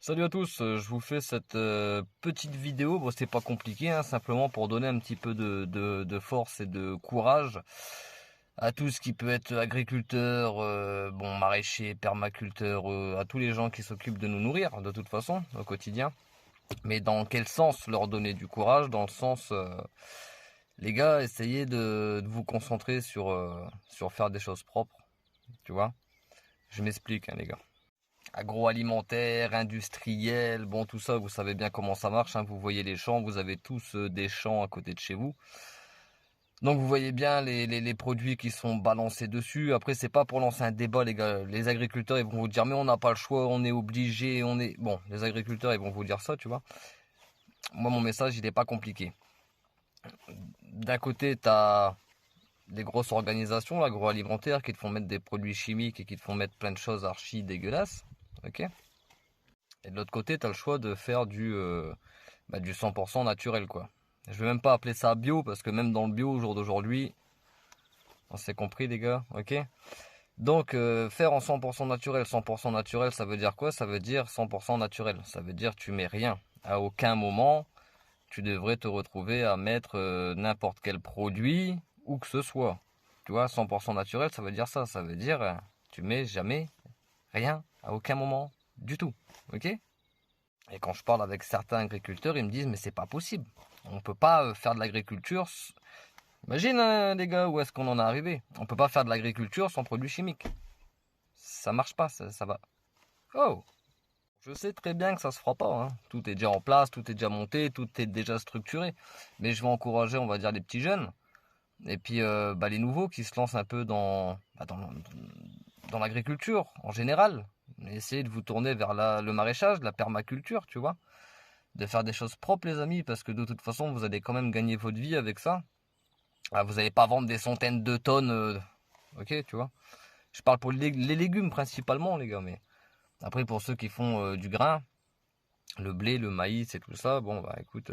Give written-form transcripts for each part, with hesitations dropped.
Salut à tous, je vous fais cette petite vidéo. Bon, c'est pas compliqué, hein, simplement pour donner un petit peu de force et de courage à tout ce qui peut être agriculteur, bon, maraîcher, permaculteur, à tous les gens qui s'occupent de nous nourrir de toute façon au quotidien. Mais dans quel sens leur donner du courage? Dans le sens, les gars, essayez de vous concentrer sur faire des choses propres, tu vois. Je m'explique, hein, les gars. Agroalimentaire, industriel, bon tout ça, vous savez bien comment ça marche, hein, vous voyez les champs, vous avez tous des champs à côté de chez vous. Donc vous voyez bien les produits qui sont balancés dessus. Après, c'est pas pour lancer un débat, les gars. Les agriculteurs, ils vont vous dire, mais on n'a pas le choix, on est obligé, on est... Bon, les agriculteurs, ils vont vous dire ça, tu vois. Moi, mon message, il n'est pas compliqué. D'un côté, tu as des grosses organisations, l'agroalimentaire, qui te font mettre des produits chimiques et qui te font mettre plein de choses archi dégueulasses. Ok. Et de l'autre côté, tu as le choix de faire du 100% naturel, quoi. Je vais même pas appeler ça bio, parce que même dans le bio, au jour d'aujourd'hui, on s'est compris, les gars, ok? Donc, faire en 100% naturel, ça veut dire quoi? Ça veut dire 100% naturel. Ça veut dire tu mets rien. À aucun moment, tu devrais te retrouver à mettre n'importe quel produit, où que ce soit. Tu vois, 100% naturel, ça veut dire ça. Ça veut dire, tu mets jamais rien, à aucun moment, du tout, ok? Et quand je parle avec certains agriculteurs, ils me disent mais c'est pas possible. On peut pas faire de l'agriculture. Imagine les gars, où est-ce qu'on en est arrivé? On peut pas faire de l'agriculture sans produits chimiques. Ça marche pas, ça va. Oh, je sais très bien que ça se fera pas, hein. Tout est déjà en place, tout est déjà monté, tout est déjà structuré. Mais je vais encourager, on va dire, les petits jeunes. Et puis les nouveaux qui se lancent un peu dans l'agriculture en général. Essayez de vous tourner vers le maraîchage, la permaculture, tu vois. De faire des choses propres, les amis, parce que de toute façon, vous allez quand même gagner votre vie avec ça. Ah, vous n'allez pas vendre des centaines de tonnes, ok, tu vois. Je parle pour les légumes principalement, les gars, mais après pour ceux qui font du grain, le blé, le maïs et tout ça, bon, bah écoute,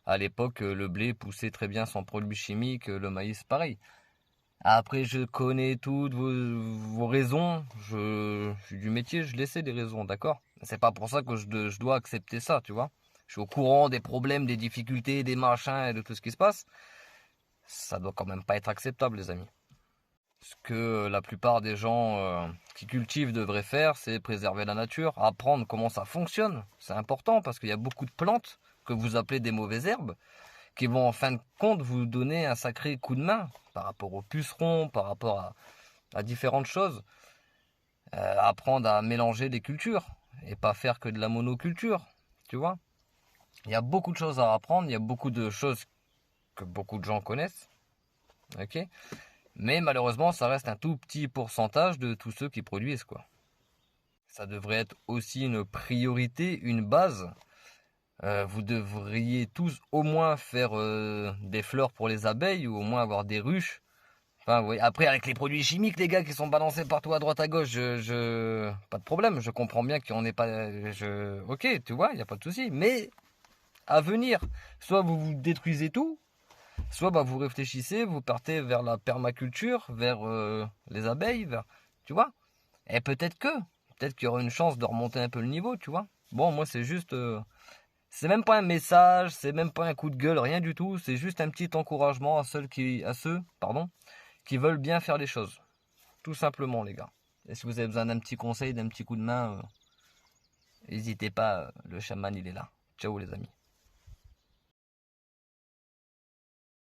à l'époque, le blé poussait très bien sans produits chimiques, le maïs pareil. Après, je connais toutes vos raisons, je suis du métier, je laissais des raisons, d'accord. C'est pas pour ça que je dois accepter ça, tu vois. Je suis au courant des problèmes, des difficultés, des machins et de tout ce qui se passe. Ça doit quand même pas être acceptable, les amis. Ce que la plupart des gens qui cultivent devraient faire, c'est préserver la nature, apprendre comment ça fonctionne. C'est important parce qu'il y a beaucoup de plantes que vous appelez des mauvaises herbes qui vont en fin de compte vous donner un sacré coup de main par rapport aux pucerons, par rapport à différentes choses. Apprendre à mélanger les cultures et pas faire que de la monoculture, tu vois. Il y a beaucoup de choses à apprendre, il y a beaucoup de choses que beaucoup de gens connaissent, ok. Mais malheureusement, ça reste un tout petit pourcentage de tous ceux qui produisent, quoi. Ça devrait être aussi une priorité, une base. Vous devriez tous au moins faire des fleurs pour les abeilles ou au moins avoir des ruches. Enfin, oui. Après, avec les produits chimiques, les gars, qui sont balancés partout à droite à gauche, pas de problème. Je comprends bien qu'on n'est pas, ok, tu vois, il y a pas de souci. Mais à venir, soit vous vous détruisez tout, soit vous réfléchissez, vous partez vers la permaculture, vers les abeilles, tu vois. Et peut-être qu'il y aura une chance de remonter un peu le niveau, tu vois. Bon, moi c'est juste, c'est même pas un message, c'est même pas un coup de gueule, rien du tout. C'est juste un petit encouragement à ceux qui veulent bien faire les choses. Tout simplement, les gars. Et si vous avez besoin d'un petit conseil, d'un petit coup de main, n'hésitez pas, le chaman il est là. Ciao les amis.